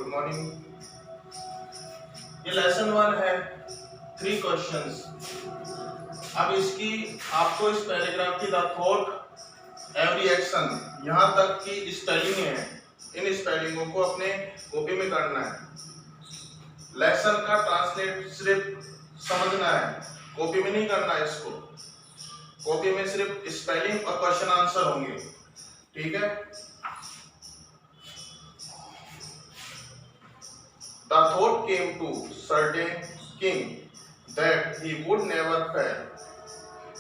Good morning. ये lesson 1 है, 3 questions. अब इसकी आपको इस पैराग्राफ की द थॉट एवरी एक्शन यहाँ तक की स्पेलिंग है, इन स्पेलिंगों को अपने कॉपी में करना है। लेसन का ट्रांसलेट सिर्फ समझना है, कॉपी में नहीं करना है इसको। कॉपी में सिर्फ स्पेलिंग और क्वेश्चन आंसर होंगे, ठीक है। The thought came to certain king that he would never fail.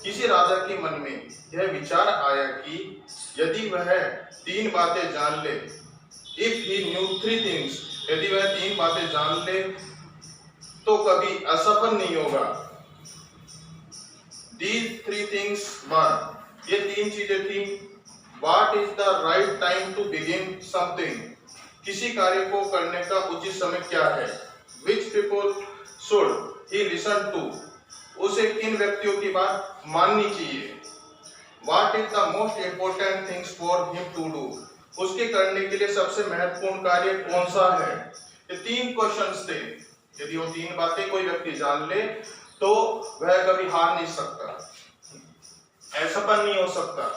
किसी राजा के मन में यह विचार आया कि यदि वह 3 बातें जान ले, if he knew 3 things, यदि वह 3 बातें जान ले तो कभी असफल नहीं होगा। These 3 things were, ये 3 चीजें थी। What is the right time to begin something? किसी कार्य को करने का उचित समय क्या है। Which people should he listen to? उसे किन व्यक्तियों की बात माननी चाहिए। What is the most important things for him to do? उसके करने के लिए सबसे महत्वपूर्ण कार्य कौन सा है। ये 3 क्वेश्चंस थे। यदि वो 3 बातें कोई व्यक्ति जान ले तो वह कभी हार नहीं सकता, असफल नहीं हो सकता।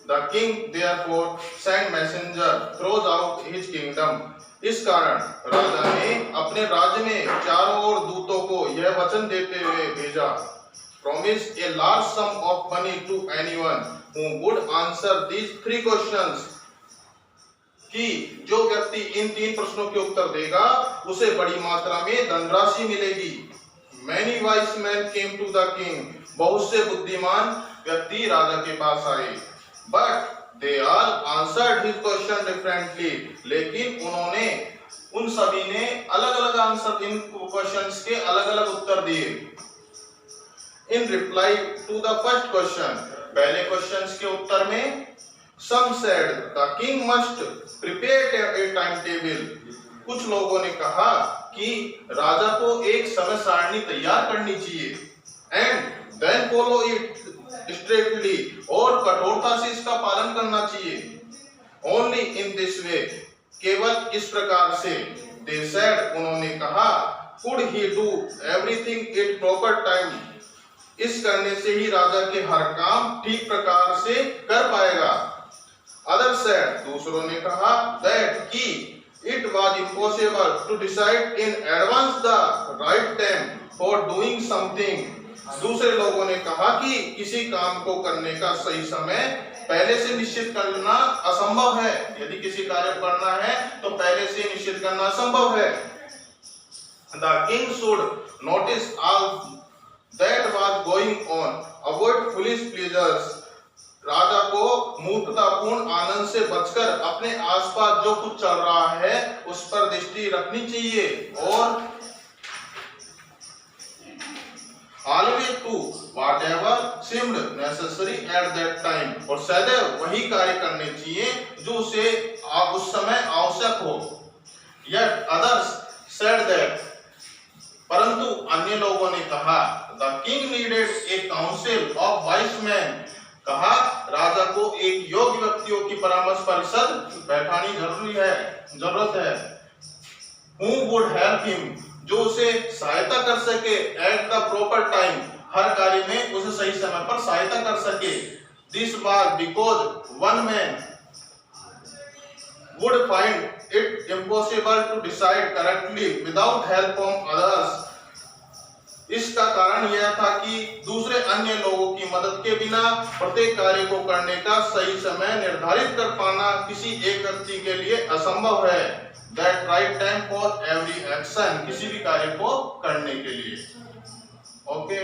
The king therefore sent messenger throughout his kingdom. इस कारण राजा ने अपने राज्य में चारों ओर दूतों को यह वचन देते हुए भेजा। Promise a large sum of money to anyone who would answer these 3 questions. कि जो व्यक्ति इन 3 प्रश्नों के उत्तर देगा उसे बड़ी मात्रा में धनराशि मिलेगी। Many wise men came to the king. बहुत से बुद्धिमान व्यक्ति राजा के पास आए। But they all answered his question differently. लेकिन उन्होंने उन सभी ने अलग-अलग आंसर, इन क्वेश्चंस के अलग-अलग उत्तर दिए। In reply to the first question, पहले क्वेश्चंस के उत्तर में some said the king must prepare a timetable. कुछ लोगों ने कहा कि राजा को एक समय सारणी तैयार करनी चाहिए। And then follow it strictly, और कठोरता से इसका पालन करना चाहिए। Only in this way, केवल इस प्रकार से। They said, उन्होंने कहा, could he do everything at proper time? इस करने से ही राजा के हर काम ठीक प्रकार से कर पाएगा। Others said, दूसरों ने कहा, that कि it was impossible to decide in advance the right time for doing something. दूसरे लोगों ने कहा कि किसी काम को करने का सही समय पहले से निश्चित करना असंभव है। यदि किसी कार्य को करना है तो पहले से निश्चित करना असंभव है। The king should notice all that was going on, avoid foolish pleasures. राजा को मूर्खतापूर्ण आनंद से बचकर अपने आसपास जो कुछ चल रहा है उस पर दृष्टि रखनी चाहिए और always do whatever seemed necessary at that time. और सदैव वही कार्य करने चाहिए जो उसे उस समय आवश्यक हो। Yet others said that, परंतु अन्य लोगों ने कहा, the king needed a council of wise men. कहा राजा को एक योग्य व्यक्तियों की परामर्श परिषद बैठानी जरूरत है। Who would help him? जो उसे सहायता कर सके at the proper time, हर कार्य में उसे सही समय पर सहायता कर सके। This was because one man would find it impossible to decide correctly without help from others. इसका कारण यह था कि दूसरे अन्य लोगों की मदद के बिना प्रत्येक कार्य को करने का सही समय निर्धारित कर पाना किसी एक व्यक्ति के लिए असंभव है। That right time for every action, किसी भी कार्य को करने के लिए। ओके।